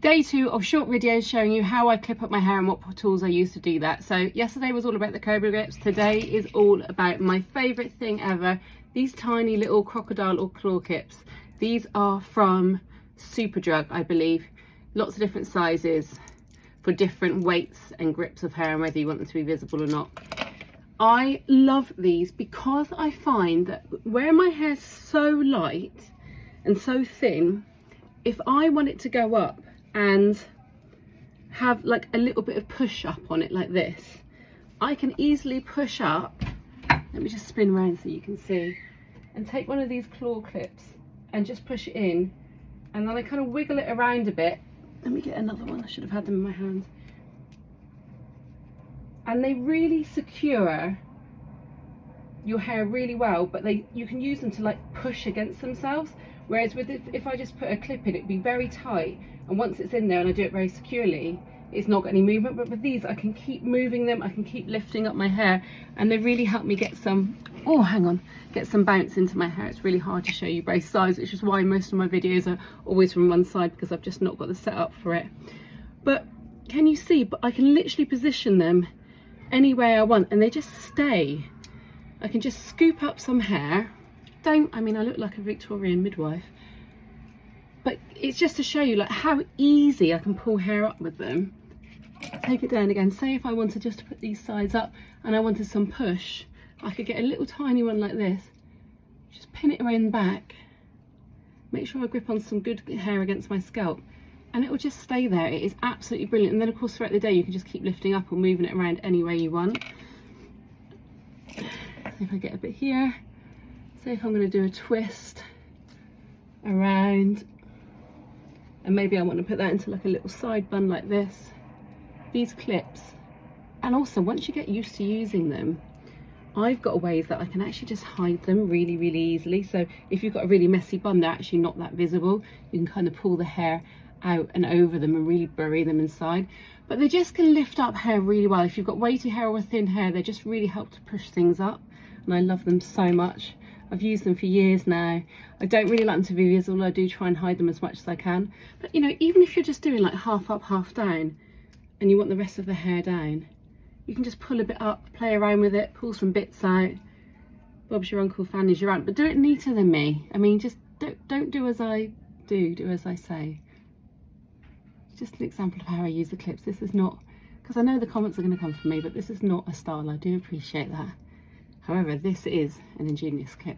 Day 2 of short videos showing you how I clip up my hair and what tools I use to do that. So yesterday was all about the Cobra grips. Today is all about my favourite thing ever, these tiny little crocodile or claw clips. These are from Superdrug, I believe. Lots of different sizes for different weights and grips of hair and whether you want them to be visible or not. I love these because I find that where my hair's so light and so thin, if I want it to go up and have like a little bit of push up on it like this, I can easily push up. Let me just spin around so you can see, and take one of these claw clips and just push it in, and then I kind of wiggle it around a bit. Let me get another one, I should have had them in my hand. And they really secure your hair really well, but you can use them to like push against themselves. Whereas with if I just put a clip in, it'd be very tight, and once it's in there and I do it very securely, it's not got any movement. But with these, I can keep moving them, I can keep lifting up my hair, and they really help me get some, oh hang on, get some bounce into my hair. It's really hard to show you both sides, which is why most of my videos are always from one side, because I've just not got the setup for it. But can you see, but I can literally position them any way I want and they just stay. I can just scoop up some hair. I mean, I look like a Victorian midwife, but it's just to show you like how easy I can pull hair up with them. Take it down again. Say if I wanted just to put these sides up and I wanted some push, I could get a little tiny one like this, just pin it around the back, make sure I grip on some good hair against my scalp, and it will just stay there. It is absolutely brilliant. And then of course throughout the day you can just keep lifting up or moving it around any way you want. If I get a bit here, say if I'm going to do a twist around, and maybe I want to put that into like a little side bun like this, these clips. And also once you get used to using them, I've got ways that I can actually just hide them really easily. So if you've got a really messy bun, they're actually not that visible. You can kind of pull the hair out and over them and really bury them inside. But they just can lift up hair really well. If you've got weighty hair or thin hair, they just really help to push things up, and I love them so much. I've used them for years now. I don't really like them to be visible. I do try and hide them as much as I can. But you know, even if you're just doing like half up, half down, and you want the rest of the hair down, you can just pull a bit up, play around with it, pull some bits out. Bob's your uncle, Fanny's your aunt. But do it neater than me. I mean, just don't do as I do, do as I say. Just an example of how I use the clips. This is not, because I know the comments are going to come from me, but this is not a style. I do appreciate that. However, this is an ingenious clip.